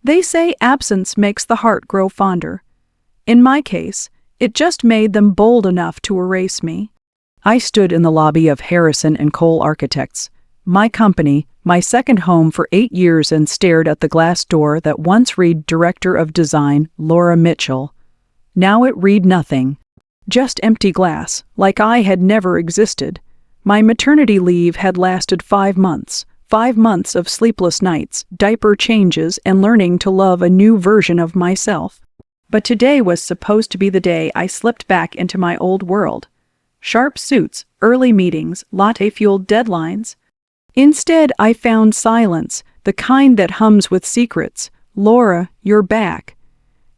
They say absence makes the heart grow fonder. In my case, it just made them bold enough to erase me. I stood in the lobby of Harrison & Cole Architects, my company, my second home for 8 years, and stared at the glass door that once read Director of Design, Laura Mitchell. Now it read nothing. Just empty glass, like I had never existed. My maternity leave had lasted 5 months. 5 months of sleepless nights, diaper changes, and learning to love a new version of myself. But today was supposed to be the day I slipped back into my old world. Sharp suits, early meetings, latte-fueled deadlines. Instead, I found silence, the kind that hums with secrets. "Laura, you're back."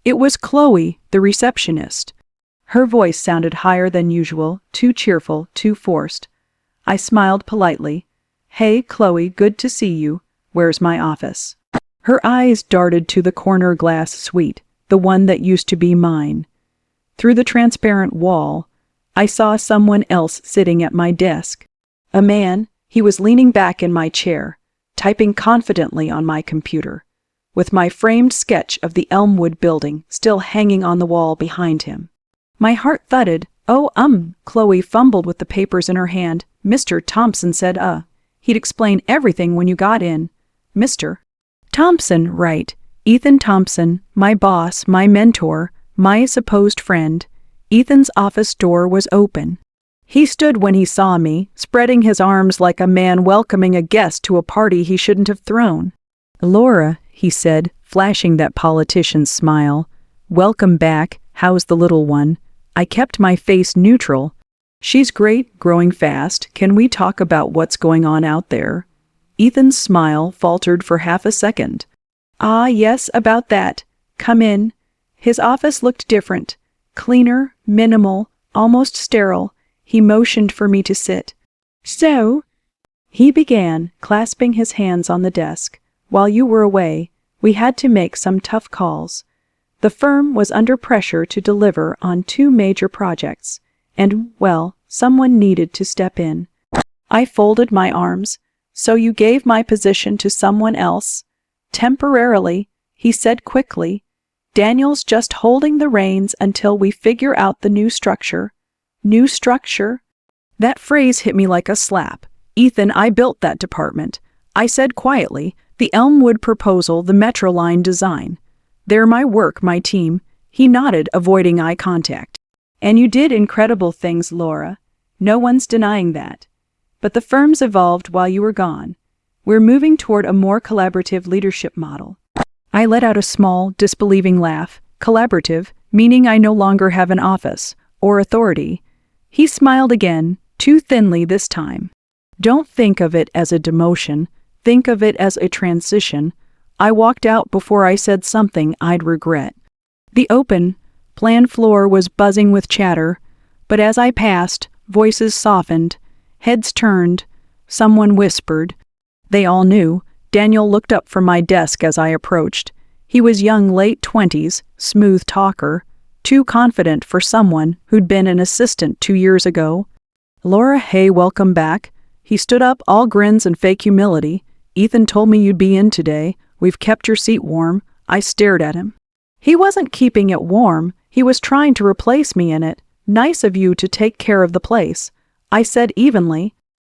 It was Chloe, the receptionist. Her voice sounded higher than usual, too cheerful, too forced. I smiled politely. "Hey, Chloe, good to see you. Where's my office?" Her eyes darted to the corner glass suite, the one that used to be mine. Through the transparent wall, I saw someone else sitting at my desk. A man. He was leaning back in my chair, typing confidently on my computer, with my framed sketch of the Elmwood building still hanging on the wall behind him. My heart thudded. Chloe fumbled with the papers in her hand. "Mr. Thompson said, he'd explain everything when you got in." "Mr. Thompson, right. Ethan Thompson, my boss, my mentor, my supposed friend." Ethan's office door was open. He stood when he saw me, spreading his arms like a man welcoming a guest to a party he shouldn't have thrown. "Laura," he said, flashing that politician's smile. "Welcome back. How's the little one?" I kept my face neutral. "She's great, growing fast. Can we talk about what's going on out there?" Ethan's smile faltered for half a second. "Ah, yes, about that. Come in." His office looked different. Cleaner, minimal, almost sterile. He motioned for me to sit. "So," he began, clasping his hands on the desk, "while you were away, we had to make some tough calls. The firm was under pressure to deliver on 2 major projects, and, well, someone needed to step in." I folded my arms. "So you gave my position to someone else?" "Temporarily," he said quickly. "Daniel's just holding the reins until we figure out the new structure." "New structure?" That phrase hit me like a slap. "Ethan, I built that department." I said quietly, "The Elmwood proposal, the Metro line design. They're my work, my team." He nodded, avoiding eye contact. "And you did incredible things, Laura. No one's denying that. But the firm's evolved while you were gone. We're moving toward a more collaborative leadership model." I let out a small, disbelieving laugh. "Collaborative, meaning I no longer have an office or authority." He smiled again, too thinly this time. "Don't think of it as a demotion. Think of it as a transition." I walked out before I said something I'd regret. The open, plan floor was buzzing with chatter, but as I passed, voices softened, heads turned, someone whispered. They all knew. Daniel looked up from my desk as I approached. He was young, late 20s, smooth talker, too confident for someone who'd been an assistant 2 years ago. "Laura, hey, welcome back." He stood up, all grins and fake humility. "Ethan told me you'd be in today. We've kept your seat warm." I stared at him. He wasn't keeping it warm. He was trying to replace me in it. "Nice of you to take care of the place," I said evenly.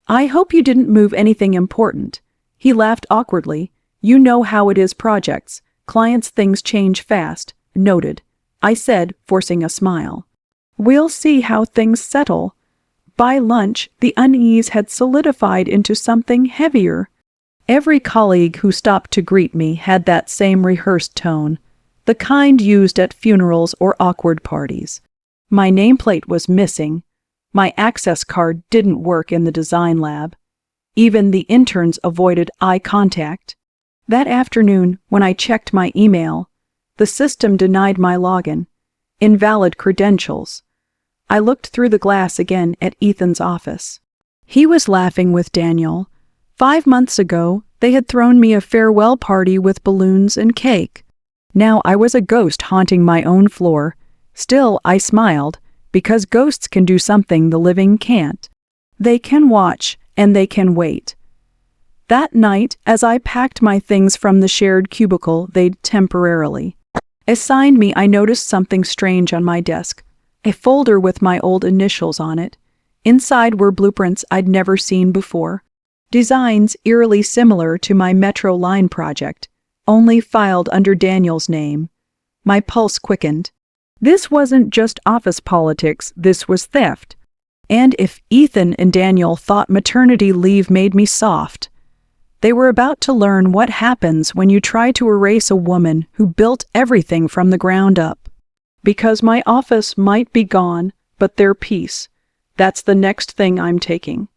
"I hope you didn't move anything important." He laughed awkwardly. "You know how it is, projects. Clients' things change fast." "Noted," I said, forcing a smile. "We'll see how things settle." By lunch, the unease had solidified into something heavier. Every colleague who stopped to greet me had that same rehearsed tone, the kind used at funerals or awkward parties. My nameplate was missing. My access card didn't work in the design lab. Even the interns avoided eye contact. That afternoon, when I checked my email, the system denied my login. Invalid credentials. I looked through the glass again at Ethan's office. He was laughing with Daniel. 5 months ago, they had thrown me a farewell party with balloons and cake. Now I was a ghost haunting my own floor. Still, I smiled, because ghosts can do something the living can't. They can watch, and they can wait. That night, as I packed my things from the shared cubicle they'd temporarily assigned me, I noticed something strange on my desk. A folder with my old initials on it. Inside were blueprints I'd never seen before. Designs eerily similar to my Metro line project, only filed under Daniel's name. My pulse quickened. This wasn't just office politics, this was theft. And if Ethan and Daniel thought maternity leave made me soft, they were about to learn what happens when you try to erase a woman who built everything from the ground up. Because my office might be gone, but their peace, that's the next thing I'm taking.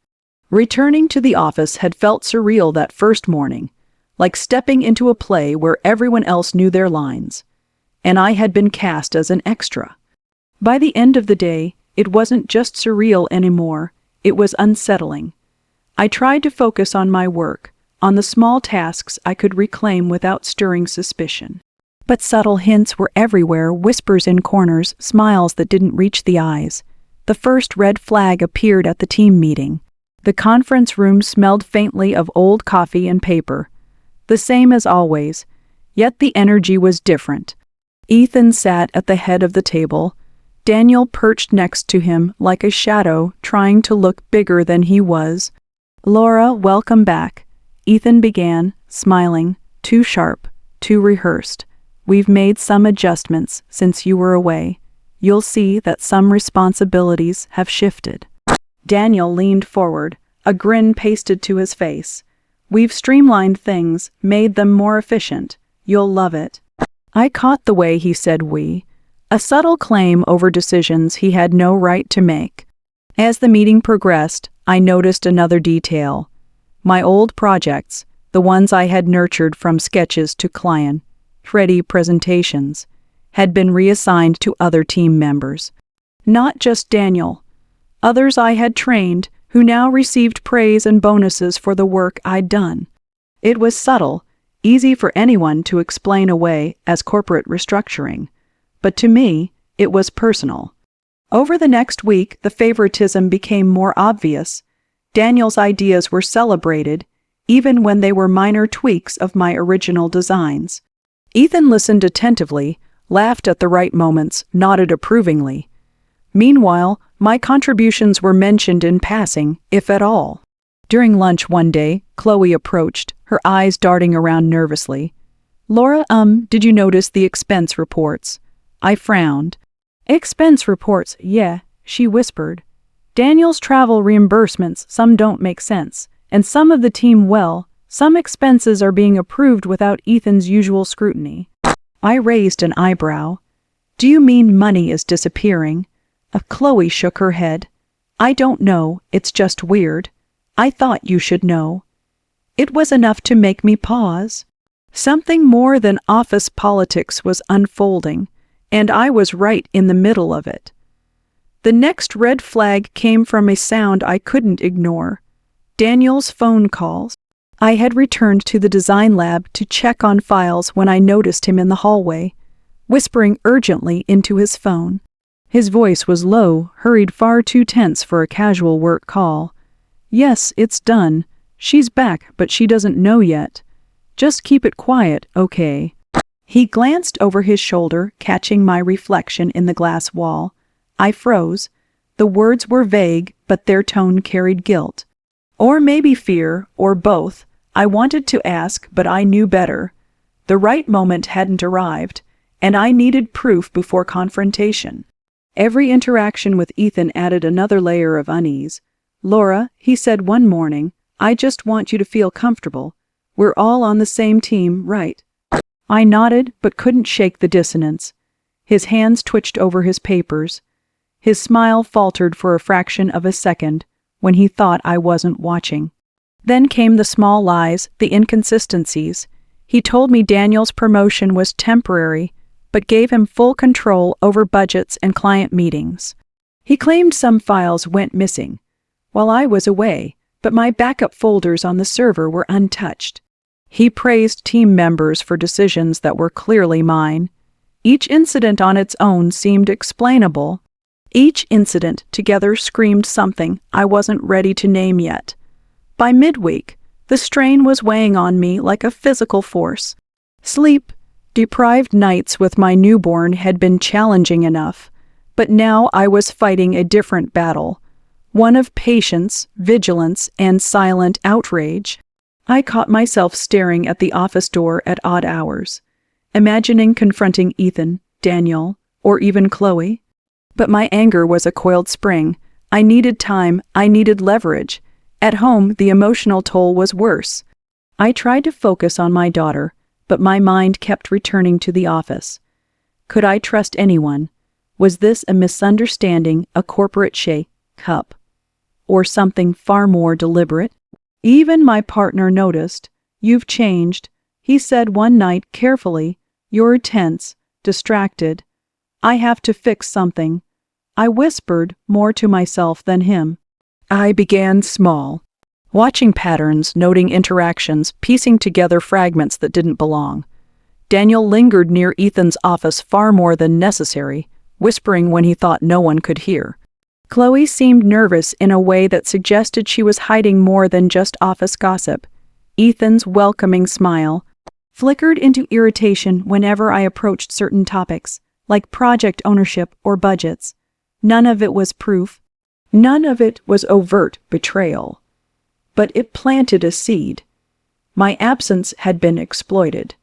Returning to the office had felt surreal that first morning, like stepping into a play where everyone else knew their lines, and I had been cast as an extra. By the end of the day, it wasn't just surreal anymore, it was unsettling. I tried to focus on my work, on the small tasks I could reclaim without stirring suspicion. But subtle hints were everywhere, whispers in corners, smiles that didn't reach the eyes. The first red flag appeared at the team meeting. The conference room smelled faintly of old coffee and paper. The same as always, yet the energy was different. Ethan sat at the head of the table. Daniel perched next to him like a shadow, trying to look bigger than he was. "Laura, welcome back," Ethan began, smiling, too sharp, too rehearsed. "We've made some adjustments since you were away. You'll see that some responsibilities have shifted." Daniel leaned forward, a grin pasted to his face. "We've streamlined things, made them more efficient. You'll love it." I caught the way he said "we," a subtle claim over decisions he had no right to make. As the meeting progressed, I noticed another detail. My old projects, the ones I had nurtured from sketches to client-ready presentations, had been reassigned to other team members. Not just Daniel. Others I had trained, who now received praise and bonuses for the work I'd done. It was subtle, easy for anyone to explain away as corporate restructuring, but to me, it was personal. Over the next week, the favoritism became more obvious. Daniel's ideas were celebrated, even when they were minor tweaks of my original designs. Ethan listened attentively, laughed at the right moments, nodded approvingly. Meanwhile, my contributions were mentioned in passing, if at all. During lunch one day, Chloe approached, her eyes darting around nervously. "Laura, did you notice the expense reports?" I frowned. "Expense reports, yeah," she whispered. "Daniel's travel reimbursements, some don't make sense, and some of the team, well, some expenses are being approved without Ethan's usual scrutiny." I raised an eyebrow. "Do you mean money is disappearing?" Chloe shook her head. "I don't know, it's just weird. I thought you should know." It was enough to make me pause. Something more than office politics was unfolding, and I was right in the middle of it. The next red flag came from a sound I couldn't ignore. Daniel's phone calls. I had returned to the design lab to check on files when I noticed him in the hallway, whispering urgently into his phone. His voice was low, hurried, far too tense for a casual work call. "Yes, it's done. She's back, but she doesn't know yet. Just keep it quiet, okay?" He glanced over his shoulder, catching my reflection in the glass wall. I froze. The words were vague, but their tone carried guilt. Or maybe fear, or both. I wanted to ask, but I knew better. The right moment hadn't arrived, and I needed proof before confrontation. Every interaction with Ethan added another layer of unease. "Laura," he said one morning, "I just want you to feel comfortable. We're all on the same team, right?" I nodded, but couldn't shake the dissonance. His hands twitched over his papers. His smile faltered for a fraction of a second when he thought I wasn't watching. Then came the small lies, the inconsistencies. He told me Daniel's promotion was temporary, but gave him full control over budgets and client meetings. He claimed some files went missing while I was away, but my backup folders on the server were untouched. He praised team members for decisions that were clearly mine. Each incident on its own seemed explainable. Each incident together screamed something I wasn't ready to name yet. By midweek, The strain was weighing on me like a physical force. Sleep-deprived nights with my newborn had been challenging enough, but now I was fighting a different battle, one of patience, vigilance, and silent outrage. I caught myself staring at the office door at odd hours, imagining confronting Ethan, Daniel, or even Chloe. But my anger was a coiled spring. I needed time, I needed leverage. At home, the emotional toll was worse. I tried to focus on my daughter, but my mind kept returning to the office. Could I trust anyone? Was this a misunderstanding, a corporate shake-up, or something far more deliberate? Even my partner noticed. "You've changed," he said one night carefully. "You're tense, distracted. I have to fix something." I whispered, more to myself than him. I began small, watching patterns, noting interactions, piecing together fragments that didn't belong. Daniel lingered near Ethan's office far more than necessary, whispering when he thought no one could hear. Chloe seemed nervous in a way that suggested she was hiding more than just office gossip. Ethan's welcoming smile flickered into irritation whenever I approached certain topics, like project ownership or budgets. None of it was proof. None of it was overt betrayal. But it planted a seed. My absence had been exploited.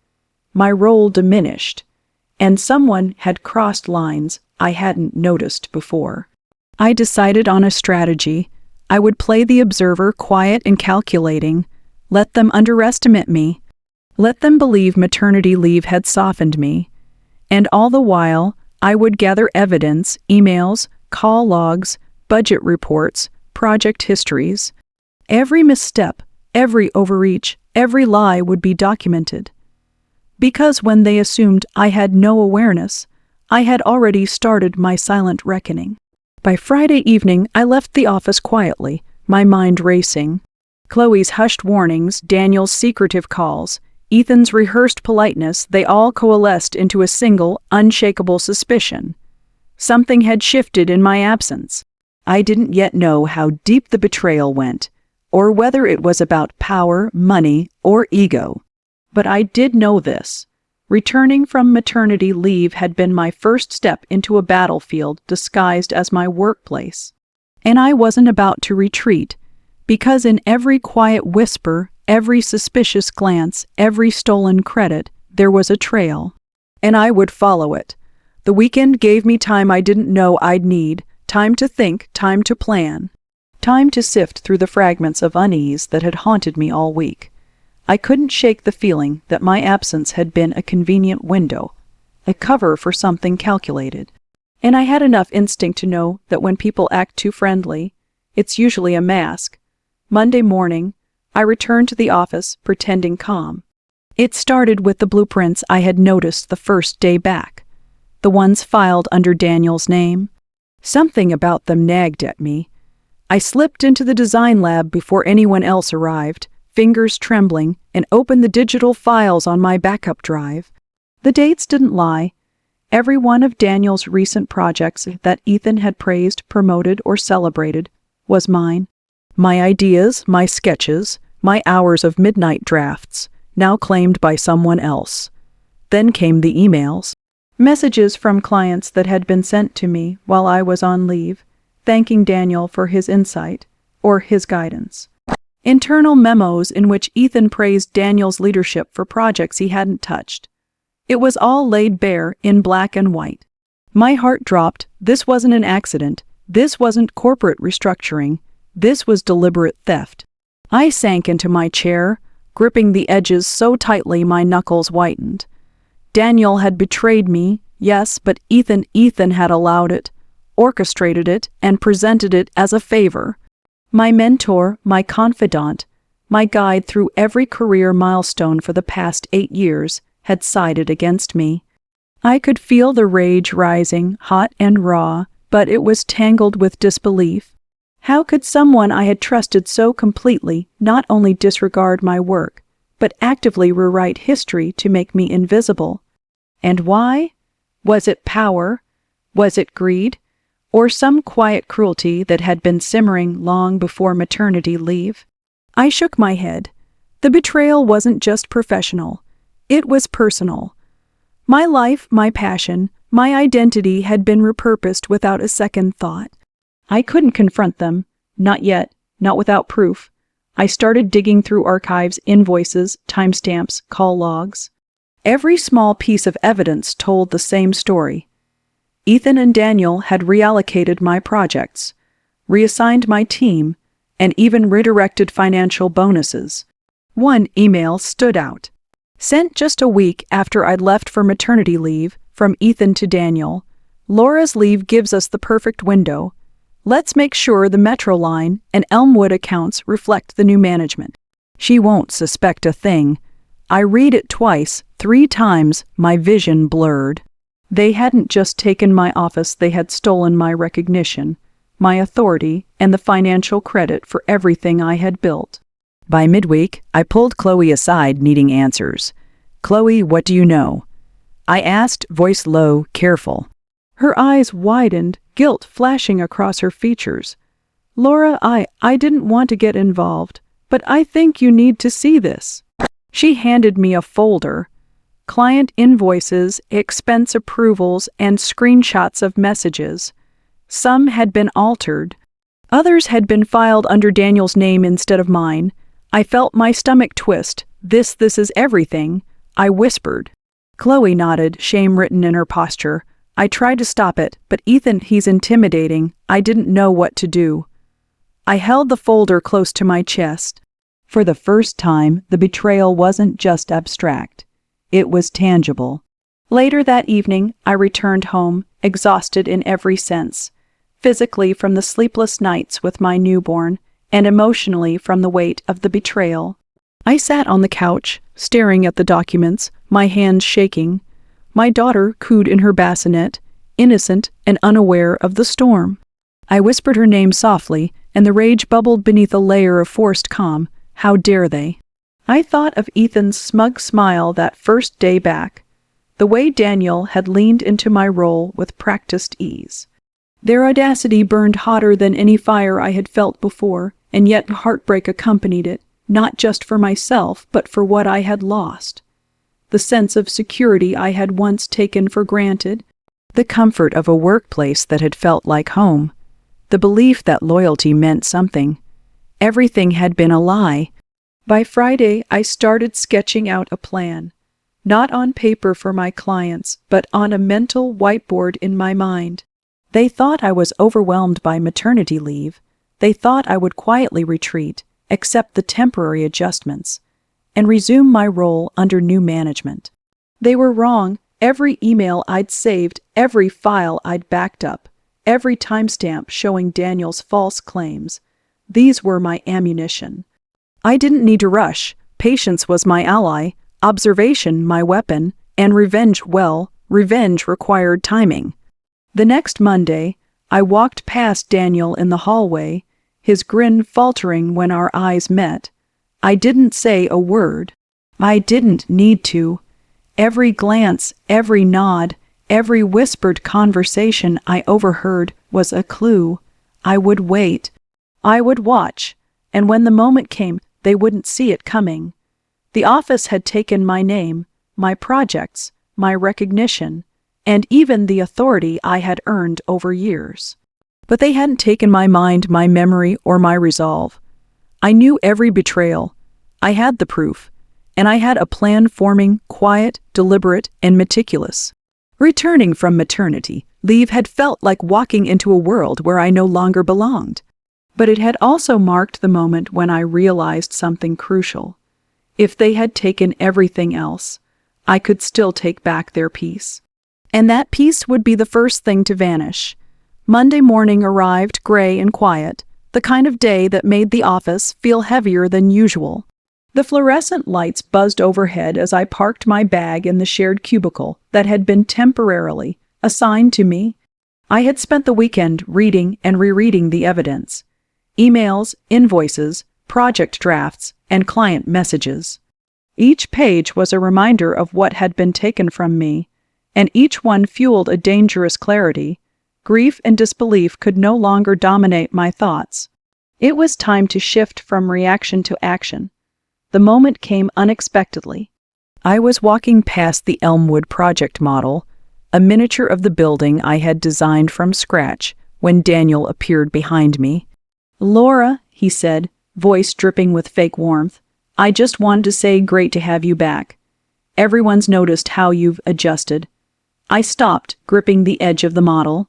My role diminished. And someone had crossed lines I hadn't noticed before. I decided on a strategy. I would play the observer, quiet and calculating. Let them underestimate me. Let them believe maternity leave had softened me. And all the while, I would gather evidence, emails, call logs, budget reports, project histories. Every misstep, every overreach, every lie would be documented. Because when they assumed I had no awareness, I had already started my silent reckoning. By Friday evening, I left the office quietly, my mind racing. Chloe's hushed warnings, Daniel's secretive calls, Ethan's rehearsed politeness, they all coalesced into a single, unshakable suspicion. Something had shifted in my absence. I didn't yet know how deep the betrayal went, or whether it was about power, money, or ego. But I did know this. Returning from maternity leave had been my first step into a battlefield disguised as my workplace. And I wasn't about to retreat, because in every quiet whisper, every suspicious glance, every stolen credit, there was a trail. And I would follow it. The weekend gave me time I didn't know I'd need, time to think, time to plan, time to sift through the fragments of unease that had haunted me all week. I couldn't shake the feeling that my absence had been a convenient window, a cover for something calculated. And I had enough instinct to know that when people act too friendly, it's usually a mask. Monday morning, I returned to the office, pretending calm. It started with the blueprints I had noticed the first day back, the ones filed under Daniel's name. Something about them nagged at me. I slipped into the design lab before anyone else arrived, fingers trembling, and opened the digital files on my backup drive. The dates didn't lie. Every one of Daniel's recent projects that Ethan had praised, promoted, or celebrated was mine. My ideas, my sketches, my hours of midnight drafts, now claimed by someone else. Then came the emails. Messages from clients that had been sent to me while I was on leave, thanking Daniel for his insight, or his guidance. Internal memos in which Ethan praised Daniel's leadership for projects he hadn't touched. It was all laid bare in black and white. My heart dropped. This wasn't an accident. This wasn't corporate restructuring. This was deliberate theft. I sank into my chair, gripping the edges so tightly my knuckles whitened. Daniel had betrayed me, yes, but Ethan had allowed it, orchestrated it, and presented it as a favor. My mentor, my confidant, my guide through every career milestone for the past 8 years, had sided against me. I could feel the rage rising, hot and raw, but it was tangled with disbelief. How could someone I had trusted so completely not only disregard my work, but actively rewrite history to make me invisible? And why? Was it power? Was it greed? Or some quiet cruelty that had been simmering long before maternity leave? I shook my head. The betrayal wasn't just professional. It was personal. My life, my passion, my identity had been repurposed without a second thought. I couldn't confront them. Not yet. Not without proof. I started digging through archives, invoices, timestamps, call logs. Every small piece of evidence told the same story. Ethan and Daniel had reallocated my projects, reassigned my team, and even redirected financial bonuses. One email stood out. Sent just a week after I'd left for maternity leave, from Ethan to Daniel. Laura's leave gives us the perfect window. Let's make sure the Metro Line and Elmwood accounts reflect the new management. She won't suspect a thing. I read it twice, 3 times, my vision blurred. They hadn't just taken my office, they had stolen my recognition, my authority, and the financial credit for everything I had built. By midweek, I pulled Chloe aside, needing answers. "Chloe, what do you know?" I asked, voice low, careful. Her eyes widened, guilt flashing across her features. "Laura, I didn't want to get involved, but I think you need to see this." She handed me a folder. Client invoices, expense approvals, and screenshots of messages. Some had been altered. Others had been filed under Daniel's name instead of mine. I felt my stomach twist. This is everything," I whispered. Chloe nodded, shame written in her posture. I tried to stop it, but Ethan, he's intimidating. I didn't know what to do. I held the folder close to my chest. For the first time, the betrayal wasn't just abstract. It was tangible. Later that evening, I returned home, exhausted in every sense. Physically from the sleepless nights with my newborn, and emotionally from the weight of the betrayal. I sat on the couch, staring at the documents, my hands shaking. My daughter cooed in her bassinet, innocent and unaware of the storm. I whispered her name softly, and the rage bubbled beneath a layer of forced calm. How dare they? I thought of Ethan's smug smile that first day back, the way Daniel had leaned into my role with practiced ease. Their audacity burned hotter than any fire I had felt before, and yet heartbreak accompanied it, not just for myself, but for what I had lost. The sense of security I had once taken for granted, the comfort of a workplace that had felt like home, the belief that loyalty meant something. Everything had been a lie. By Friday, I started sketching out a plan, not on paper for my clients, but on a mental whiteboard in my mind. They thought I was overwhelmed by maternity leave. They thought I would quietly retreat, accept the temporary adjustments, and resume my role under new management. They were wrong. Every email I'd saved, every file I'd backed up, every timestamp showing Daniel's false claims, these were my ammunition. I didn't need to rush. Patience was my ally, observation my weapon, and revenge required timing. The next Monday, I walked past Daniel in the hallway, his grin faltering when our eyes met. I didn't say a word. I didn't need to. Every glance, every nod, every whispered conversation I overheard was a clue. I would wait. I would watch, and when the moment came, they wouldn't see it coming. The office had taken my name, my projects, my recognition, and even the authority I had earned over years. But they hadn't taken my mind, my memory, or my resolve. I knew every betrayal. I had the proof, and I had a plan forming, quiet, deliberate, and meticulous. Returning from maternity leave had felt like walking into a world where I no longer belonged. But it had also marked the moment when I realized something crucial. If they had taken everything else, I could still take back their peace. And that peace would be the first thing to vanish. Monday morning arrived gray and quiet, the kind of day that made the office feel heavier than usual. The fluorescent lights buzzed overhead as I parked my bag in the shared cubicle that had been temporarily assigned to me. I had spent the weekend reading and rereading the evidence. Emails, invoices, project drafts, and client messages. Each page was a reminder of what had been taken from me, and each one fueled a dangerous clarity. Grief and disbelief could no longer dominate my thoughts. It was time to shift from reaction to action. the moment came unexpectedly. I was walking past the Elmwood project model, a miniature of the building I had designed from scratch, when Daniel appeared behind me. "Laura," he said, voice dripping with fake warmth, "I just wanted to say great to have you back. Everyone's noticed how you've adjusted." I stopped, gripping the edge of the model.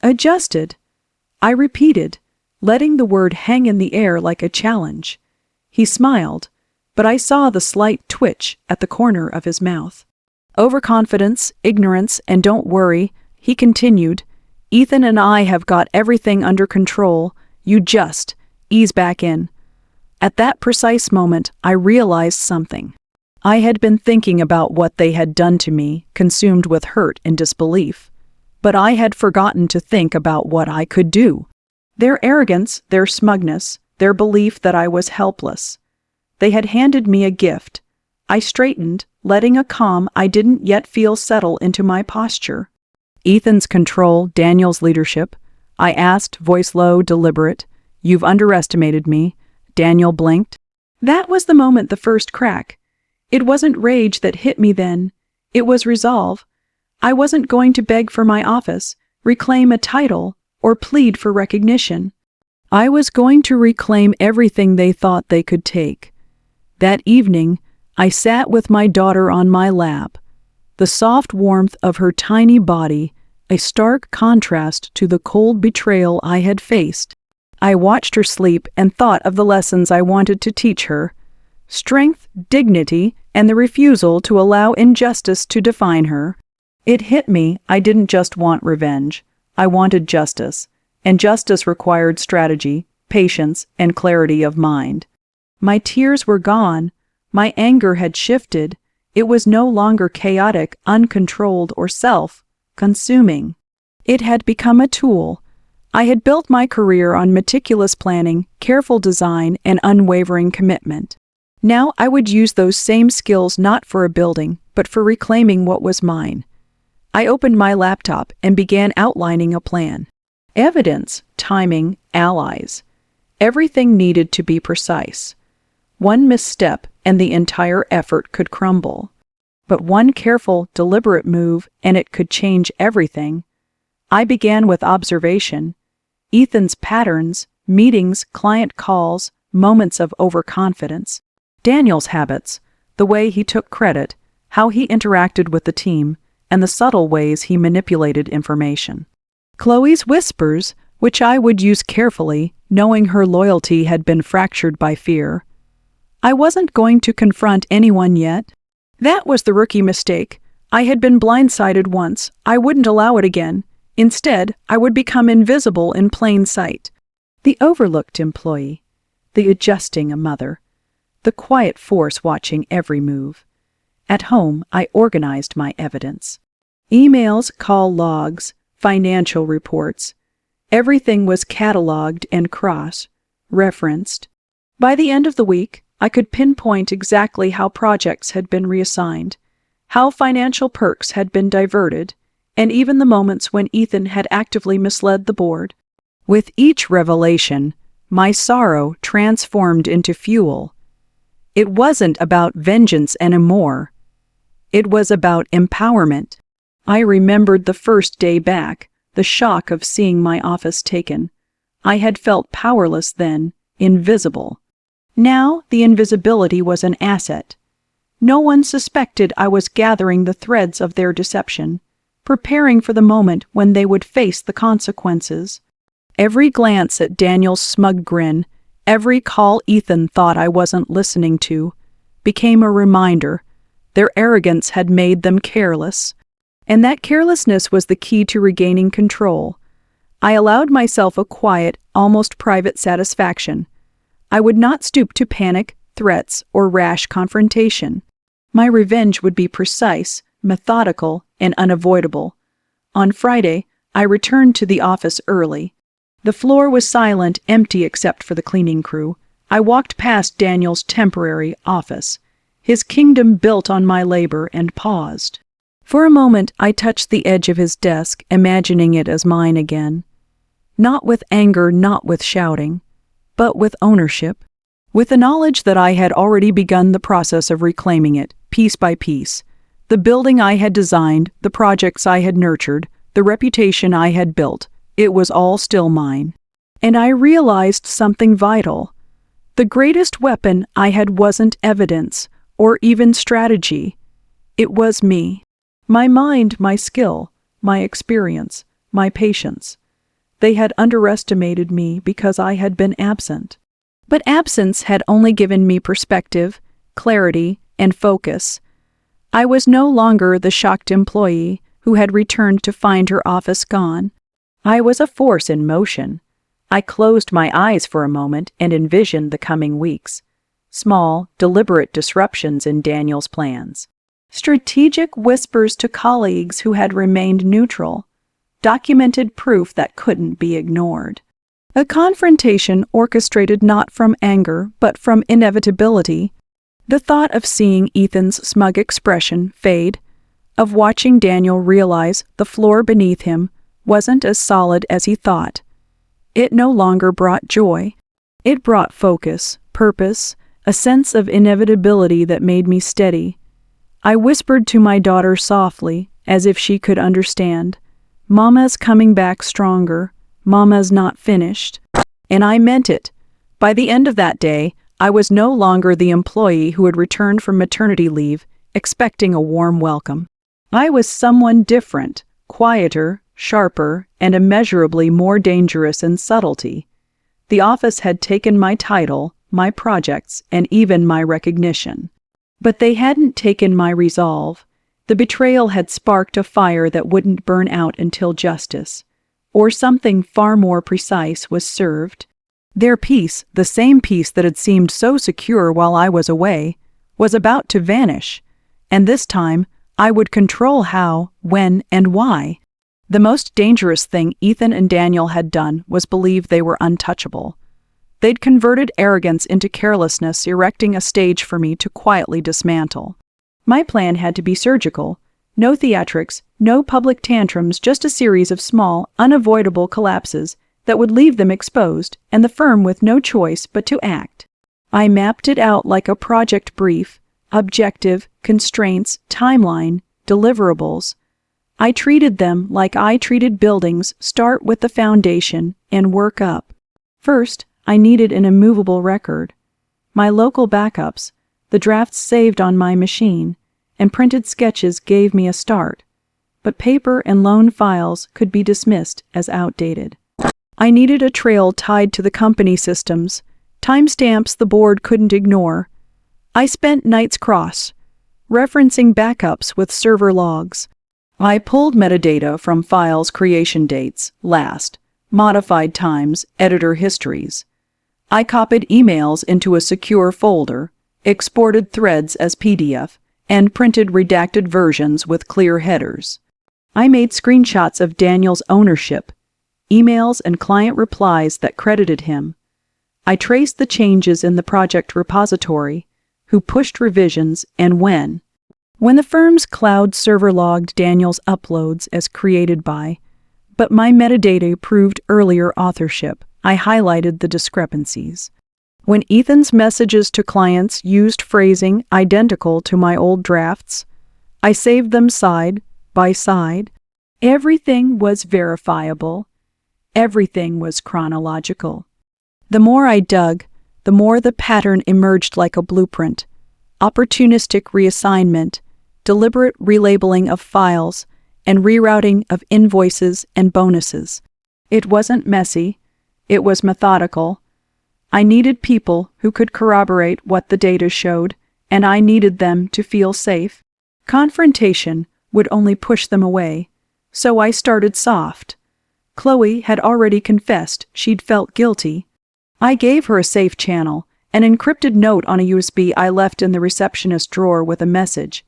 "Adjusted?" I repeated, letting the word hang in the air like a challenge. He smiled, but I saw the slight twitch at the corner of his mouth. "Overconfidence, ignorance, and don't worry," he continued. "Ethan and I have got everything under control. You just ease back in." At that precise moment, I realized something. I had been thinking about what they had done to me, consumed with hurt and disbelief. But I had forgotten to think about what I could do. Their arrogance, their smugness, their belief that I was helpless. They had handed me a gift. I straightened, letting a calm I didn't yet feel settle into my posture. "Ethan's control, Daniel's leadership?" I asked, voice low, deliberate. "You've underestimated me." Daniel blinked. That was the moment the first crack. It wasn't rage that hit me then. It was resolve. I wasn't going to beg for my office, reclaim a title, or plead for recognition. I was going to reclaim everything they thought they could take. That evening, I sat with my daughter on my lap, the soft warmth of her tiny body, a stark contrast to the cold betrayal I had faced. I watched her sleep and thought of the lessons I wanted to teach her: strength, dignity, and the refusal to allow injustice to define her. It hit me, I didn't just want revenge. I wanted justice, and justice required strategy, patience, and clarity of mind. My tears were gone. My anger had shifted. It was no longer chaotic, uncontrolled, or self-consuming. It had become a tool. I had built my career on meticulous planning, careful design, and unwavering commitment. Now I would use those same skills not for a building, but for reclaiming what was mine. I opened my laptop and began outlining a plan. Evidence, timing, allies. Everything needed to be precise. One misstep and the entire effort could crumble. But one careful, deliberate move and it could change everything. I began with observation. Ethan's patterns, meetings, client calls, moments of overconfidence. Daniel's habits, the way he took credit, how he interacted with the team, and the subtle ways he manipulated information. Chloe's whispers, which I would use carefully, knowing her loyalty had been fractured by fear. I wasn't going to confront anyone yet. That was the rookie mistake. I had been blindsided once. I wouldn't allow it again. Instead, I would become invisible in plain sight. The overlooked employee, the adjusting mother, the quiet force watching every move. At home, I organized my evidence. Emails, call logs, financial reports. Everything was cataloged and cross-referenced. By the end of the week, I could pinpoint exactly how projects had been reassigned, how financial perks had been diverted, and even the moments when Ethan had actively misled the board. With each revelation, my sorrow transformed into fuel. It wasn't about vengeance anymore. It was about empowerment. I remembered the first day back, the shock of seeing my office taken. I had felt powerless then, invisible. Now the invisibility was an asset. No one suspected I was gathering the threads of their deception, preparing for the moment when they would face the consequences. Every glance at Daniel's smug grin, every call Ethan thought I wasn't listening to, became a reminder. Their arrogance had made them careless. And that carelessness was the key to regaining control. I allowed myself a quiet, almost private satisfaction. I would not stoop to panic, threats, or rash confrontation. My revenge would be precise, methodical, and unavoidable. On Friday, I returned to the office early. The floor was silent, empty except for the cleaning crew. I walked past Daniel's temporary office, his kingdom built on my labor, and paused. For a moment, I touched the edge of his desk, imagining it as mine again. Not with anger, not with shouting, but with ownership. With the knowledge that I had already begun the process of reclaiming it, piece by piece, the building I had designed, the projects I had nurtured, the reputation I had built, it was all still mine. And I realized something vital. The greatest weapon I had wasn't evidence or even strategy. It was me. My mind, my skill, my experience, my patience. They had underestimated me because I had been absent. But absence had only given me perspective, clarity, and focus. I was no longer the shocked employee who had returned to find her office gone. I was a force in motion. I closed my eyes for a moment and envisioned the coming weeks. Small, deliberate disruptions in Daniel's plans. Strategic whispers to colleagues who had remained neutral. Documented proof that couldn't be ignored. A confrontation orchestrated not from anger, but from inevitability. The thought of seeing Ethan's smug expression fade, of watching Daniel realize the floor beneath him wasn't as solid as he thought. It no longer brought joy. It brought focus, purpose, a sense of inevitability that made me steady. I whispered to my daughter softly, as if she could understand, "Mama's coming back stronger. Mama's not finished." And I meant it. By the end of that day, I was no longer the employee who had returned from maternity leave, expecting a warm welcome. I was someone different, quieter, sharper, and immeasurably more dangerous in subtlety. The office had taken my title, my projects, and even my recognition. But they hadn't taken my resolve. The betrayal had sparked a fire that wouldn't burn out until justice, or something far more precise, was served. Their peace, the same peace that had seemed so secure while I was away, was about to vanish, and this time I would control how, when, and why. The most dangerous thing Ethan and Daniel had done was believe they were untouchable. They'd converted arrogance into carelessness, erecting a stage for me to quietly dismantle. My plan had to be surgical. No theatrics, no public tantrums, just a series of small, unavoidable collapses that would leave them exposed and the firm with no choice but to act. I mapped it out like a project brief, objective, constraints, timeline, deliverables. I treated them like I treated buildings, start with the foundation and work up. First, I needed an immovable record. My local backups, the drafts saved on my machine, and printed sketches gave me a start, but paper and loan files could be dismissed as outdated. I needed a trail tied to the company systems, timestamps the board couldn't ignore. I spent nights cross, referencing backups with server logs. I pulled metadata from files' creation dates, last, modified times, editor histories. I copied emails into a secure folder, exported threads as PDF, and printed redacted versions with clear headers. I made screenshots of Daniel's ownership, emails and client replies that credited him. I traced the changes in the project repository, who pushed revisions and when. When the firm's cloud server logged Daniel's uploads as created by, but my metadata proved earlier authorship, I highlighted the discrepancies. When Ethan's messages to clients used phrasing identical to my old drafts, I saved them side by side. Everything was verifiable. Everything was chronological. The more I dug, the more the pattern emerged like a blueprint. Opportunistic reassignment, deliberate relabeling of files, and rerouting of invoices and bonuses. It wasn't messy. It was methodical. I needed people who could corroborate what the data showed, and I needed them to feel safe. Confrontation would only push them away, so I started soft. Chloe had already confessed she'd felt guilty. I gave her a safe channel, an encrypted note on a USB I left in the receptionist drawer with a message.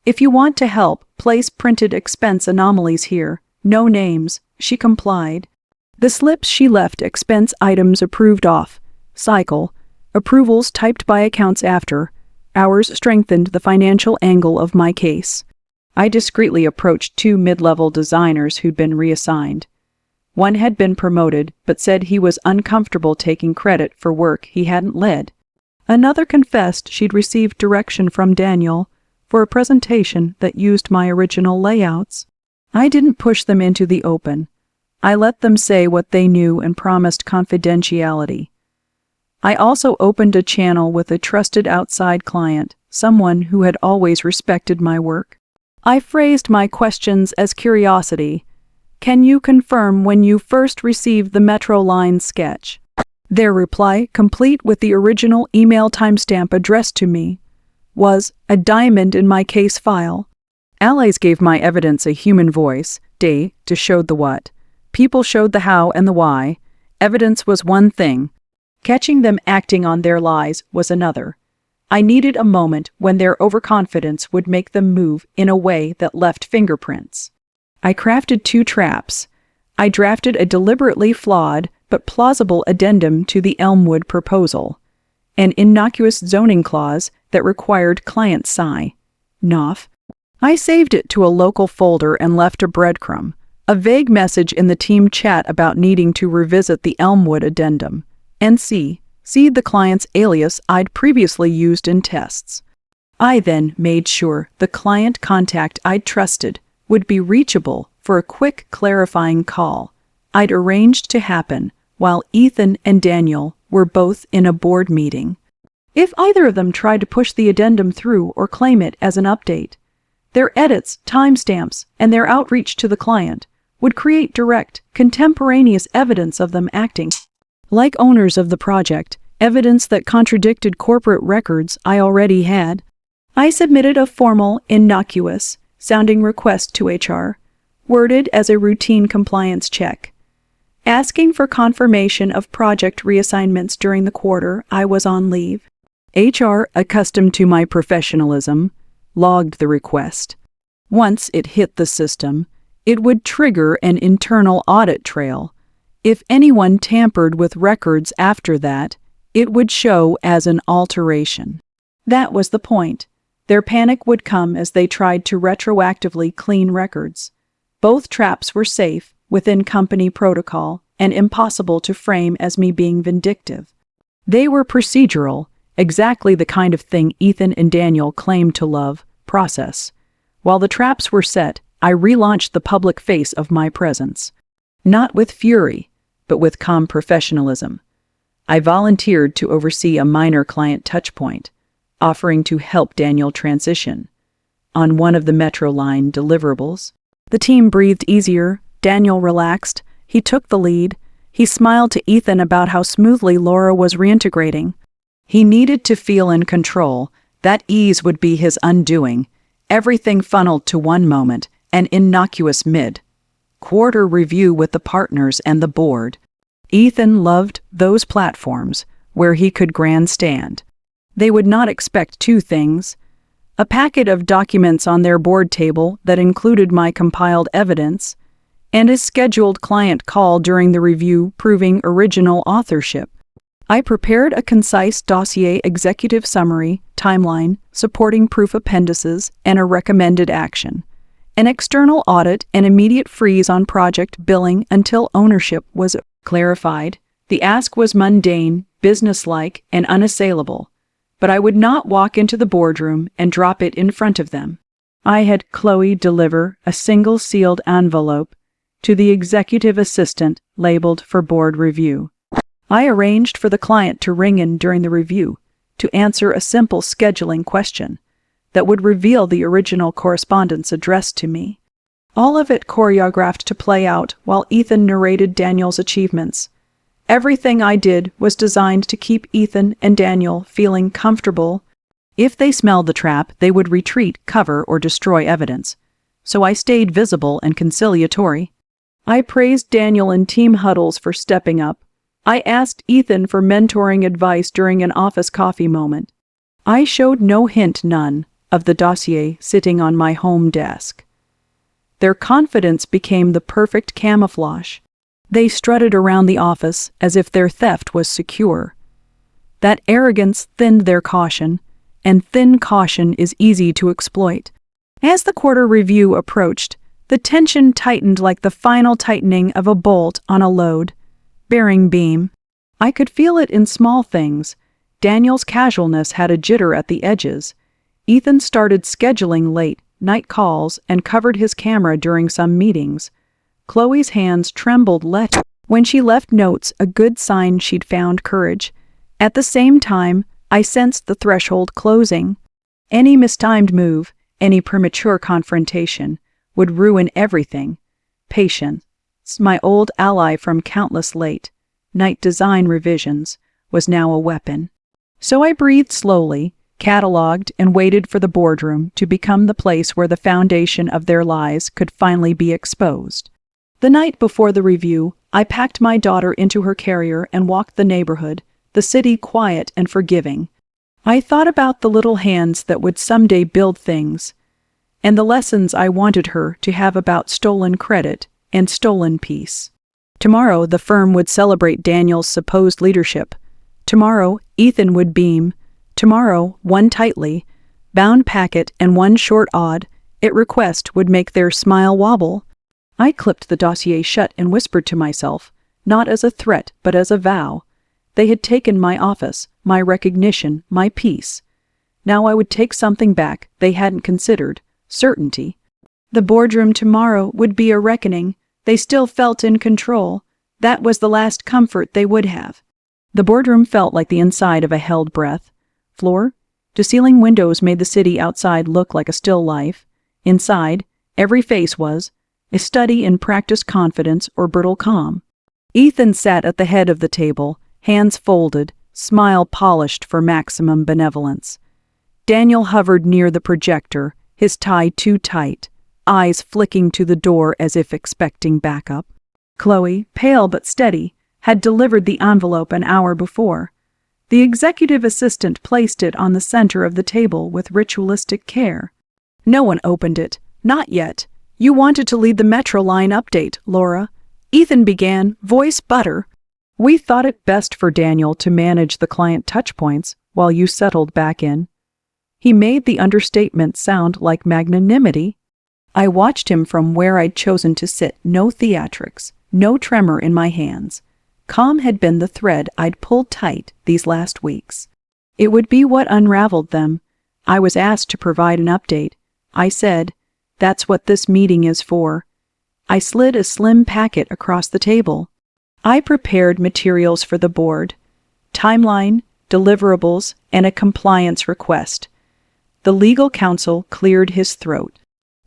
"If you want to help, place printed expense anomalies here. No names." She complied. The slips she left expense items approved off. Cycle. Approvals typed by accounts after. Hours strengthened the financial angle of my case. I discreetly approached 2 mid-level designers who'd been reassigned. One had been promoted, but said he was uncomfortable taking credit for work he hadn't led. Another confessed she'd received direction from Daniel for a presentation that used my original layouts. I didn't push them into the open. I let them say what they knew and promised confidentiality. I also opened a channel with a trusted outside client, someone who had always respected my work. I phrased my questions as curiosity. Can you confirm when you first received the Metro Line sketch? Their reply, complete with the original email timestamp addressed to me, was a diamond in my case file. Allies gave my evidence a human voice, they to showed the what. People showed the how and the why. Evidence was one thing. Catching them acting on their lies was another. I needed a moment when their overconfidence would make them move in a way that left fingerprints. I crafted 2 traps. I drafted a deliberately flawed but plausible addendum to the Elmwood proposal, an innocuous zoning clause that required client sign-off. I saved it to a local folder and left a breadcrumb, a vague message in the team chat about needing to revisit the Elmwood addendum, and seed the client's alias I'd previously used in tests. I then made sure the client contact I'd trusted would be reachable for a quick clarifying call I'd arranged to happen while Ethan and Daniel were both in a board meeting. If either of them tried to push the addendum through or claim it as an update, their edits, timestamps, and their outreach to the client would create direct, contemporaneous evidence of them acting like owners of the project, evidence that contradicted corporate records I already had. I submitted a formal, innocuous-sounding request to HR, worded as a routine compliance check, asking for confirmation of project reassignments during the quarter I was on leave. HR, accustomed to my professionalism, logged the request. Once it hit the system, it would trigger an internal audit trail. If anyone tampered with records after that, it would show as an alteration. That was the point. Their panic would come as they tried to retroactively clean records. Both traps were safe, within company protocol, and impossible to frame as me being vindictive. They were procedural, exactly the kind of thing Ethan and Daniel claimed to love, process. While the traps were set, I relaunched the public face of my presence. Not with fury, but with calm professionalism. I volunteered to oversee a minor client touchpoint, offering to help Daniel transition. On one of the Metro Line deliverables, the team breathed easier. Daniel relaxed. He took the lead. He smiled to Ethan about how smoothly Laura was reintegrating. He needed to feel in control. That ease would be his undoing. Everything funneled to one moment, an innocuous mid-quarter review with the partners and the board. Ethan loved those platforms where he could grandstand. They would not expect 2 things: a packet of documents on their board table that included my compiled evidence, and a scheduled client call during the review proving original authorship. I prepared a concise dossier executive summary, timeline, supporting proof appendices, and a recommended action. An external audit and immediate freeze on project billing until ownership was clarified. The ask was mundane, businesslike, and unassailable, but I would not walk into the boardroom and drop it in front of them. I had Chloe deliver a single sealed envelope to the executive assistant labeled for board review. I arranged for the client to ring in during the review to answer a simple scheduling question that would reveal the original correspondence addressed to me. All of it choreographed to play out while Ethan narrated Daniel's achievements. Everything I did was designed to keep Ethan and Daniel feeling comfortable. If they smelled the trap, they would retreat, cover, or destroy evidence. So I stayed visible and conciliatory. I praised Daniel in team huddles for stepping up. I asked Ethan for mentoring advice during an office coffee moment. I showed no hint, none, of the dossier sitting on my home desk. Their confidence became the perfect camouflage. They strutted around the office as if their theft was secure. That arrogance thinned their caution, and thin caution is easy to exploit. As the quarter review approached, the tension tightened like the final tightening of a bolt on a load-bearing beam. I could feel it in small things, Daniel's casualness had a jitter at the edges. Ethan started scheduling late-night calls and covered his camera during some meetings. Chloe's hands trembled when she left notes, a good sign she'd found courage. At the same time, I sensed the threshold closing. Any mistimed move, any premature confrontation, would ruin everything. Patience, my old ally from countless late-night design revisions, was now a weapon. So I breathed slowly, cataloged, and waited for the boardroom to become the place where the foundation of their lies could finally be exposed. The night before the review, I packed my daughter into her carrier and walked the neighborhood, the city quiet and forgiving. I thought about the little hands that would someday build things, and the lessons I wanted her to have about stolen credit and stolen peace. Tomorrow, the firm would celebrate Daniel's supposed leadership. Tomorrow, Ethan would beam. Tomorrow, one tightly bound packet and one short odd-it request would make their smile wobble. I clipped the dossier shut and whispered to myself, not as a threat but as a vow. They had taken my office, my recognition, my peace. Now I would take something back they hadn't considered: certainty. The boardroom tomorrow would be a reckoning. They still felt in control. That was the last comfort they would have. The boardroom felt like the inside of a held breath. Floor-to-ceiling windows made the city outside look like a still life. Inside, every face was a study in practiced confidence or brittle calm. Ethan sat at the head of the table, hands folded, smile polished for maximum benevolence. Daniel hovered near the projector, his tie too tight, eyes flicking to the door as if expecting backup. Chloe, pale but steady, had delivered the envelope an hour before. The executive assistant placed it on the center of the table with ritualistic care. No one opened it. Not yet. You wanted to lead the Metro line update, Laura. Ethan began, voice butter. We thought it best for Daniel to manage the client touchpoints while you settled back in. He made the understatement sound like magnanimity. I watched him from where I'd chosen to sit, no theatrics, no tremor in my hands. Calm had been the thread I'd pulled tight these last weeks. It would be what unraveled them. I was asked to provide an update. I said, "That's what this meeting is for." I slid a slim packet across the table. I prepared materials for the board: timeline, deliverables, and a compliance request. The legal counsel cleared his throat.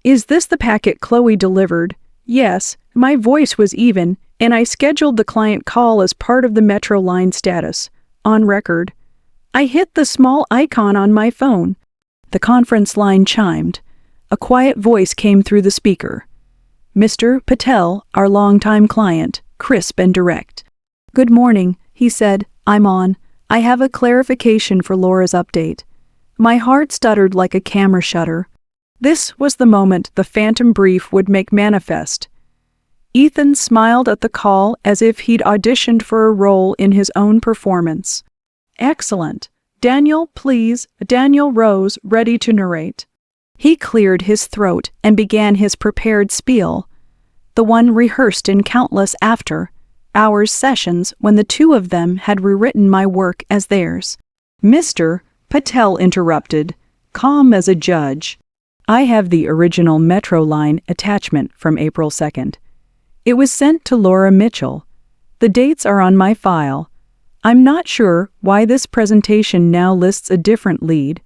"Is this the packet Chloe delivered?" "Yes." My voice was even, and I scheduled the client call as part of the Metro line status. On record. I hit the small icon on my phone. The conference line chimed. A quiet voice came through the speaker. "Mr. Patel, our longtime client," crisp and direct. "Good morning," he said. "I'm on. I have a clarification for Laura's update." My heart stuttered like a camera shutter. This was the moment the phantom brief would make manifest. Ethan smiled at the call as if he'd auditioned for a role in his own performance. "Excellent. Daniel, please." Daniel rose, ready to narrate. He cleared his throat and began his prepared spiel, the one rehearsed in countless after-hours sessions when the two of them had rewritten my work as theirs. "Mr. Patel interrupted, calm as a judge. I have the original Metro line attachment from April 2nd. It was sent to Laura Mitchell. The dates are on my file. I'm not sure why this presentation now lists a different lead."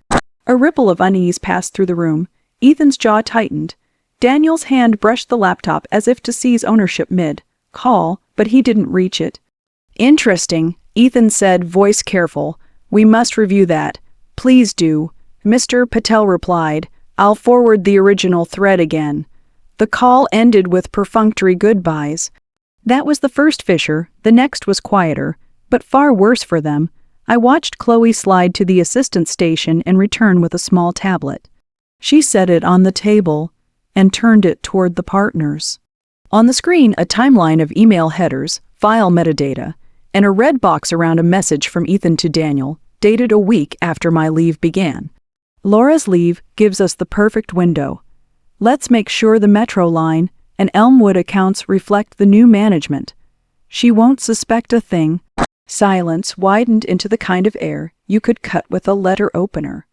A ripple of unease passed through the room. Ethan's jaw tightened. Daniel's hand brushed the laptop as if to seize ownership mid-call, but he didn't reach it. "Interesting," Ethan said, voice careful. "We must review that." "Please do." Mr. Patel replied. "I'll forward the original thread again." The call ended with perfunctory goodbyes. That was the first fissure. The next was quieter, but far worse for them. I watched Chloe slide to the assistant station and return with a small tablet. She set it on the table and turned it toward the partners. On the screen, a timeline of email headers, file metadata, and a red box around a message from Ethan to Daniel, dated a week after my leave began. "Laura's leave gives us the perfect window. Let's make sure the Metro line and Elmwood accounts reflect the new management. She won't suspect a thing." Silence widened into the kind of air you could cut with a letter opener.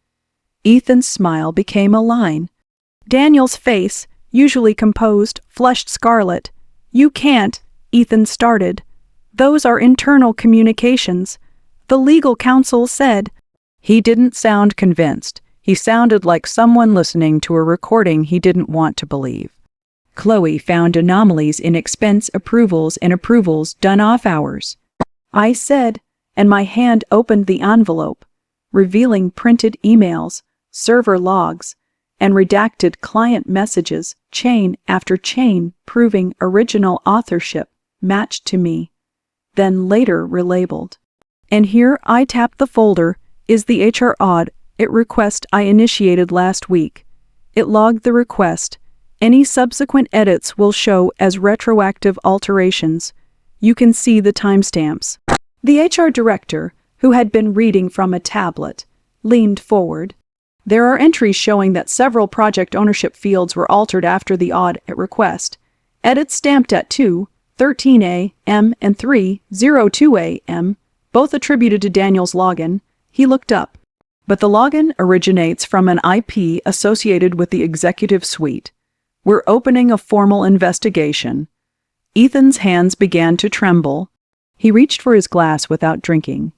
Ethan's smile became a line. Daniel's face, usually composed, flushed scarlet. You can't, Ethan started. Those are internal communications. The legal counsel said. He didn't sound convinced. He sounded like someone listening to a recording he didn't want to believe. Chloe found anomalies in expense approvals and approvals done off hours. I said, and my hand opened the envelope, revealing printed emails, server logs, and redacted client messages, chain after chain, proving original authorship matched to me, then later relabeled. And here I tapped the folder, is the HR audit request I initiated last week. It logged the request. Any subsequent edits will show as retroactive alterations. You can see the timestamps. The HR director, who had been reading from a tablet, leaned forward. There are entries showing that several project ownership fields were altered after the audit request. Edits stamped at 2:13 a.m. and 3:02 a.m., both attributed to Daniel's login. He looked up. But the login originates from an IP associated with the executive suite. We're opening a formal investigation. Ethan's hands began to tremble. He reached for his glass without drinking.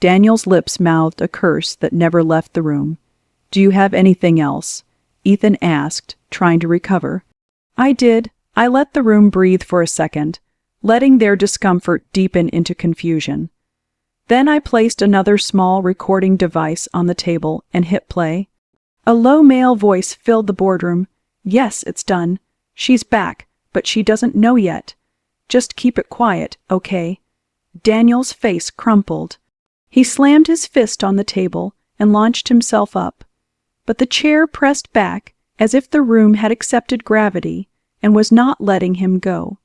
Daniel's lips mouthed a curse that never left the room. Do you have anything else? Ethan asked, trying to recover. I did. I let the room breathe for a second, letting their discomfort deepen into confusion. Then I placed another small recording device on the table and hit play. A low male voice filled the boardroom. Yes, it's done. She's back, but she doesn't know yet. Just keep it quiet, okay? Daniel's face crumpled. He slammed his fist on the table and launched himself up. But the chair pressed back as if the room had accepted gravity and was not letting him go.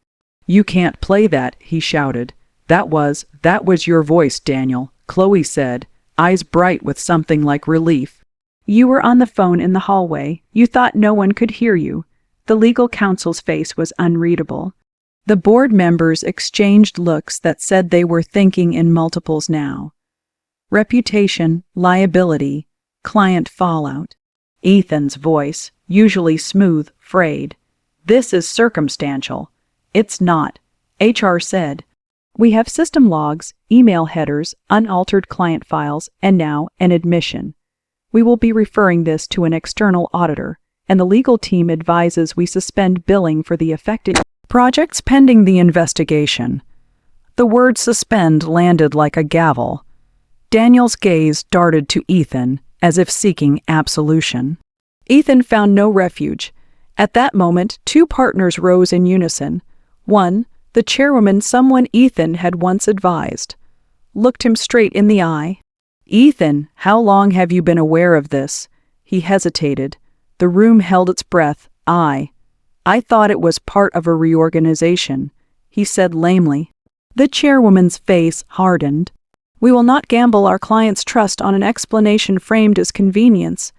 You can't play that, he shouted. That was your voice, Daniel, Chloe said, eyes bright with something like relief. You were on the phone in the hallway. You thought no one could hear you. The legal counsel's face was unreadable. The board members exchanged looks that said they were thinking in multiples now. Reputation, liability, client fallout. Ethan's voice, usually smooth, frayed. This is circumstantial. It's not, HR said. We have system logs, email headers, unaltered client files, and now an admission. We will be referring this to an external auditor, and the legal team advises we suspend billing for the affected projects pending the investigation. The word suspend landed like a gavel. Daniel's gaze darted to Ethan, as if seeking absolution. Ethan found no refuge. At that moment, two partners rose in unison. One, the chairwoman someone Ethan had once advised, looked him straight in the eye. Ethan, how long have you been aware of this? He hesitated. The room held its breath. I thought it was part of a reorganization, he said lamely. The chairwoman's face hardened. We will not gamble our client's trust on an explanation framed as convenience.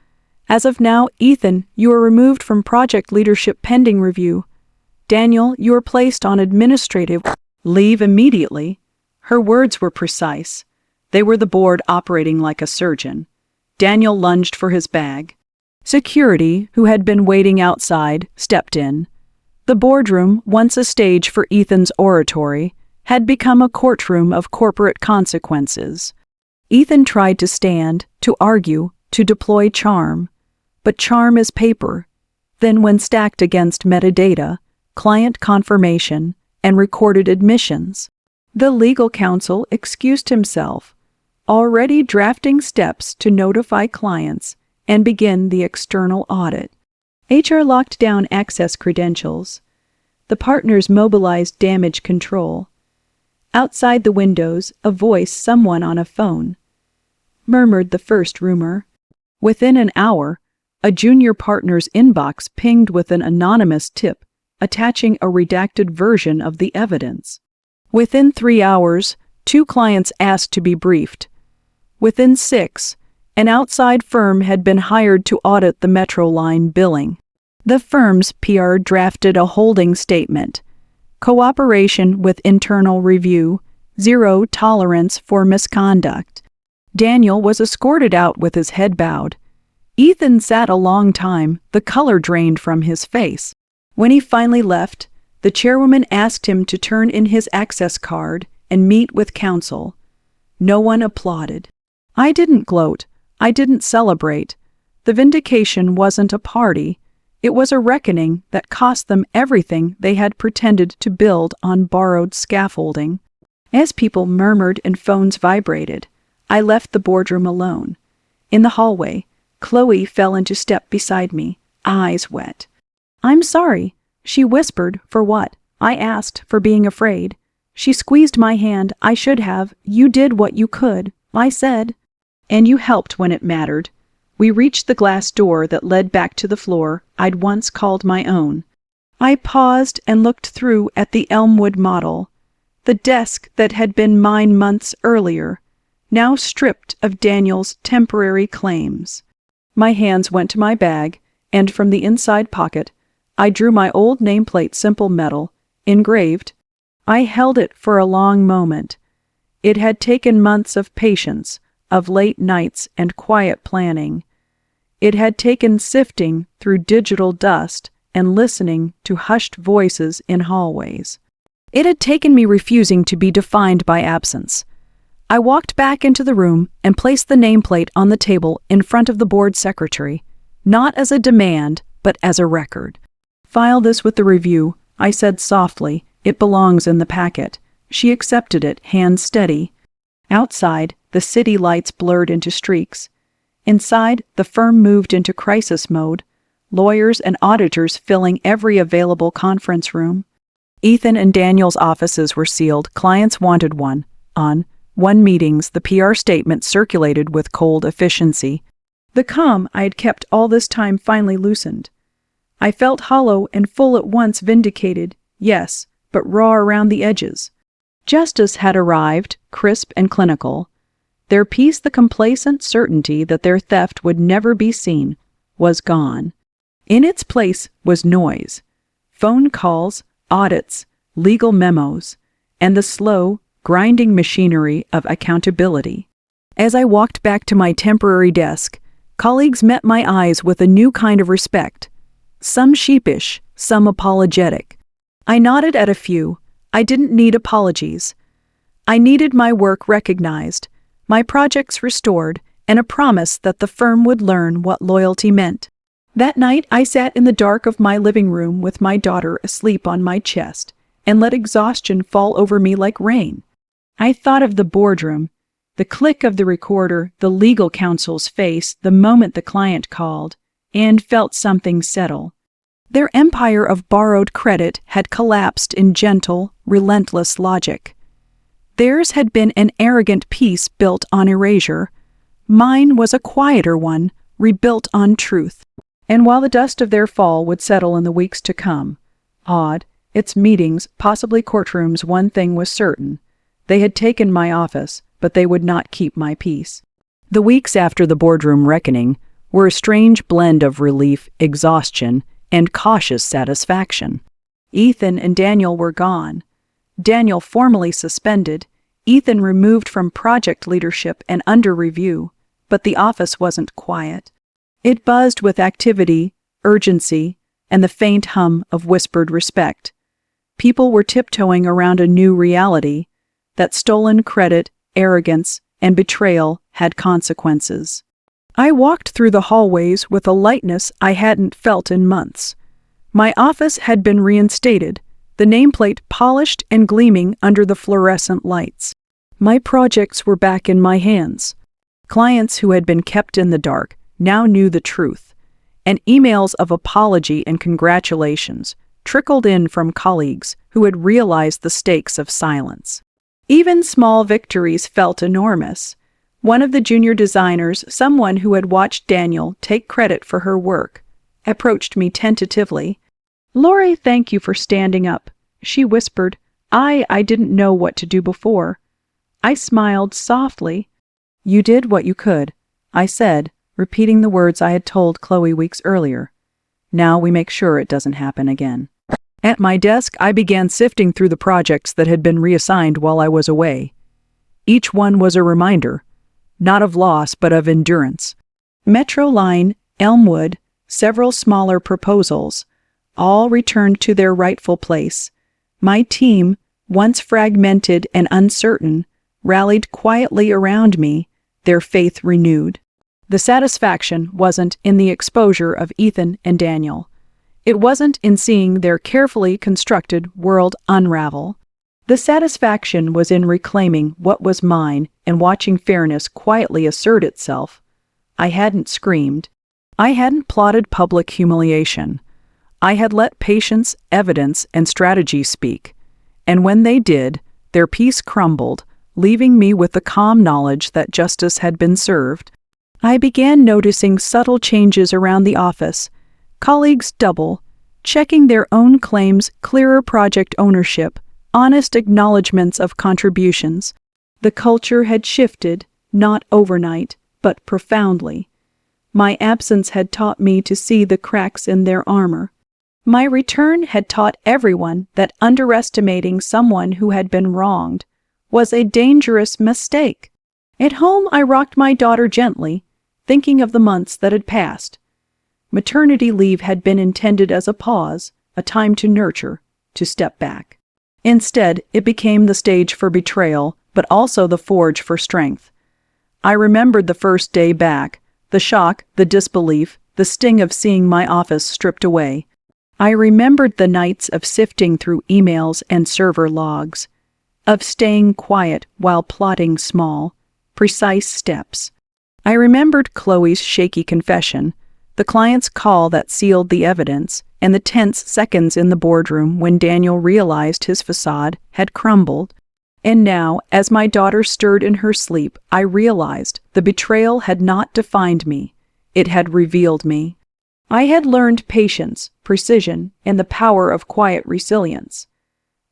As of now, Ethan, you are removed from project leadership pending review. Daniel, you are placed on administrative leave immediately. Her words were precise. They were the board operating like a surgeon. Daniel lunged for his bag. Security, who had been waiting outside, stepped in. The boardroom, once a stage for Ethan's oratory, had become a courtroom of corporate consequences. Ethan tried to stand, to argue, to deploy charm. But charm is paper. Then when stacked against metadata, client confirmation, and recorded admissions, the legal counsel excused himself, already drafting steps to notify clients and begin the external audit. HR locked down access credentials. The partners mobilized damage control. Outside the windows, a voice, someone on a phone, murmured the first rumor. Within an hour, a junior partner's inbox pinged with an anonymous tip attaching a redacted version of the evidence. Within 3 hours, 2 clients asked to be briefed. Within 6, an outside firm had been hired to audit the Metro line billing. The firm's PR drafted a holding statement. Cooperation with internal review, zero tolerance for misconduct. Daniel was escorted out with his head bowed. Ethan sat a long time, the color drained from his face. When he finally left, the chairwoman asked him to turn in his access card and meet with counsel. No one applauded. I didn't gloat. I didn't celebrate. The vindication wasn't a party. It was a reckoning that cost them everything they had pretended to build on borrowed scaffolding. As people murmured and phones vibrated, I left the boardroom alone. In the hallway, Chloe fell into step beside me, eyes wet. "I'm sorry," she whispered. "For what?" I asked, "For being afraid." She squeezed my hand. "I should have. You did what you could," I said. "And you helped when it mattered." We reached the glass door that led back to the floor I'd once called my own. I paused and looked through at the Elmwood model, the desk that had been mine months earlier, now stripped of Daniel's temporary claims. My hands went to my bag, and from the inside pocket, I drew my old nameplate, simple metal, engraved. I held it for a long moment. It had taken months of patience, of late nights and quiet planning. It had taken sifting through digital dust and listening to hushed voices in hallways. It had taken me refusing to be defined by absence. I walked back into the room and placed the nameplate on the table in front of the board secretary, not as a demand, but as a record. "File this with the review," I said softly. "It belongs in the packet." She accepted it, hands steady. Outside, the city lights blurred into streaks. Inside, the firm moved into crisis mode, lawyers and auditors filling every available conference room. Ethan and Daniel's offices were sealed. Clients wanted one. On one meetings, the PR statement circulated with cold efficiency. The calm I had kept all this time finally loosened. I felt hollow and full at once, vindicated, yes, but raw around the edges. Justice had arrived, crisp and clinical. Their peace, the complacent certainty that their theft would never be seen, was gone. In its place was noise. Phone calls, audits, legal memos, and the slow, grinding machinery of accountability. As I walked back to my temporary desk, colleagues met my eyes with a new kind of respect. Some sheepish, some apologetic. I nodded at a few. I didn't need apologies. I needed my work recognized, my projects restored, and a promise that the firm would learn what loyalty meant. That night, I sat in the dark of my living room with my daughter asleep on my chest and let exhaustion fall over me like rain. I thought of the boardroom, the click of the recorder, the legal counsel's face the moment the client called, and felt something settle. Their empire of borrowed credit had collapsed in gentle, relentless logic. Theirs had been an arrogant peace built on erasure. Mine was a quieter one, rebuilt on truth. And while the dust of their fall would settle in the weeks to come, odd, its meetings, possibly courtrooms, one thing was certain. They had taken my office, but they would not keep my peace. The weeks after the boardroom reckoning were a strange blend of relief, exhaustion, and cautious satisfaction. Ethan and Daniel were gone. Daniel formally suspended, Ethan removed from project leadership and under review, but the office wasn't quiet. It buzzed with activity, urgency, and the faint hum of whispered respect. People were tiptoeing around a new reality, that stolen credit, arrogance, and betrayal had consequences. I walked through the hallways with a lightness I hadn't felt in months. My office had been reinstated, the nameplate polished and gleaming under the fluorescent lights. My projects were back in my hands. Clients who had been kept in the dark now knew the truth, and emails of apology and congratulations trickled in from colleagues who had realized the stakes of silence. Even small victories felt enormous. One of the junior designers, someone who had watched Daniel take credit for her work, approached me tentatively. "Lori, thank you for standing up," she whispered. I didn't know what to do before." I smiled softly. "You did what you could," I said, repeating the words I had told Chloe weeks earlier. "Now we make sure it doesn't happen again." At my desk, I began sifting through the projects that had been reassigned while I was away. Each one was a reminder. not of loss but of endurance. Metro Line, Elmwood, several smaller proposals, all returned to their rightful place. My team, once fragmented and uncertain, rallied quietly around me, their faith renewed. The satisfaction wasn't in the exposure of Ethan and Daniel. It wasn't in seeing their carefully constructed world unravel. The satisfaction was in reclaiming what was mine and watching fairness quietly assert itself. I hadn't screamed. I hadn't plotted public humiliation. I had let patience, evidence, and strategy speak. And when they did, their peace crumbled, leaving me with the calm knowledge that justice had been served. I began noticing subtle changes around the office. Colleagues double, checking their own claims, clearer project ownership, honest acknowledgments of contributions. The culture had shifted, not overnight, but profoundly. My absence had taught me to see the cracks in their armor. My return had taught everyone that underestimating someone who had been wronged was a dangerous mistake. At home, I rocked my daughter gently, thinking of the months that had passed. Maternity leave had been intended as a pause, a time to nurture, to step back. Instead, it became the stage for betrayal, but also the forge for strength. I remembered the first day back, the shock, the disbelief, the sting of seeing my office stripped away. I remembered the nights of sifting through emails and server logs, of staying quiet while plotting small, precise steps. I remembered Chloe's shaky confession, the client's call that sealed the evidence, and the tense seconds in the boardroom when Daniel realized his facade had crumbled. And now, as my daughter stirred in her sleep, I realized the betrayal had not defined me. It had revealed me. I had learned patience, precision, and the power of quiet resilience.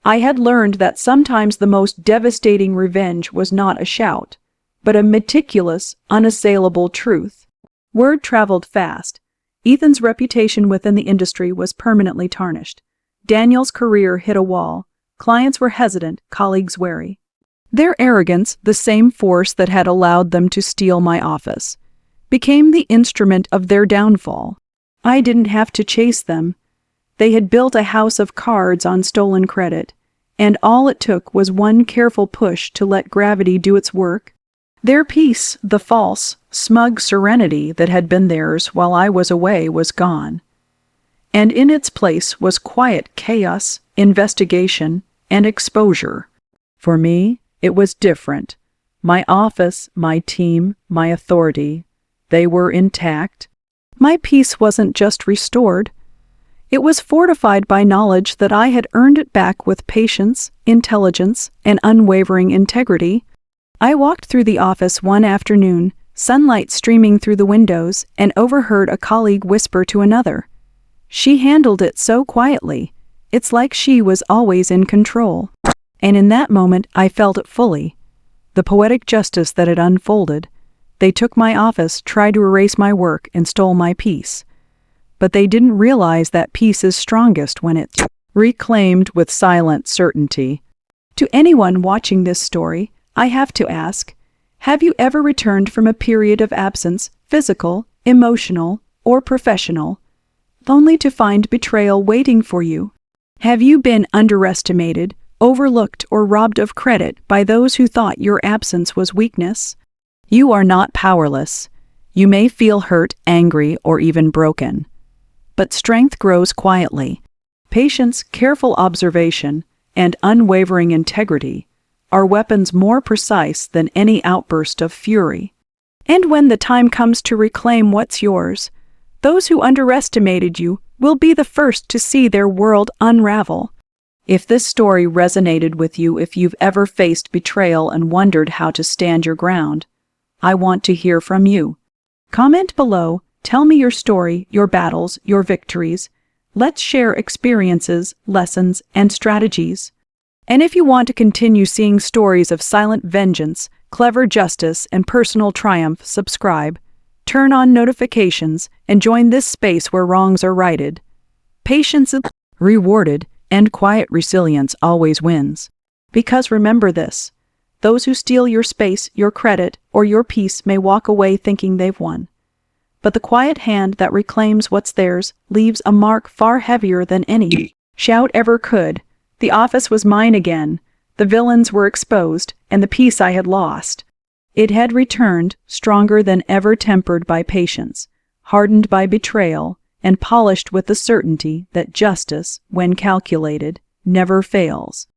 I had learned that sometimes the most devastating revenge was not a shout, but a meticulous, unassailable truth. Word traveled fast. Ethan's reputation within the industry was permanently tarnished. Daniel's career hit a wall. Clients were hesitant, colleagues wary. Their arrogance, the same force that had allowed them to steal my office, became the instrument of their downfall. I didn't have to chase them. They had built a house of cards on stolen credit, and all it took was one careful push to let gravity do its work. Their peace, the false, smug serenity that had been theirs while I was away, was gone. And in its place was quiet chaos, investigation, and exposure. For me, it was different. My office, my team, my authority, they were intact. My peace wasn't just restored. It was fortified by knowledge that I had earned it back with patience, intelligence, and unwavering integrity. I walked through the office one afternoon, sunlight streaming through the windows, and overheard a colleague whisper to another. She handled it so quietly. It's like she was always in control. And in that moment, I felt it fully. The poetic justice that had unfolded. They took my office, tried to erase my work, and stole my peace. But they didn't realize that peace is strongest when it's reclaimed with silent certainty. To anyone watching this story, I have to ask, have you ever returned from a period of absence, physical, emotional, or professional, only to find betrayal waiting for you? Have you been underestimated, overlooked, or robbed of credit by those who thought your absence was weakness? You are not powerless. You may feel hurt, angry, or even broken. But strength grows quietly. Patience, careful observation, and unwavering integrity are weapons more precise than any outburst of fury. And when the time comes to reclaim what's yours, those who underestimated you will be the first to see their world unravel. If this story resonated with you, if you've ever faced betrayal and wondered how to stand your ground, I want to hear from you. Comment below, tell me your story, your battles, your victories. Let's share experiences, lessons, and strategies. And if you want to continue seeing stories of silent vengeance, clever justice, and personal triumph, subscribe, turn on notifications, and join this space where wrongs are righted. Patience is rewarded, and quiet resilience always wins. Because remember this, Those who steal your space, your credit, or your peace may walk away thinking they've won. But the quiet hand that reclaims what's theirs leaves a mark far heavier than any shout ever could. The office was mine again. The villains were exposed, and the peace I had lost. It had returned, stronger than ever, tempered by patience, hardened by betrayal, and polished with the certainty that justice, when calculated, never fails.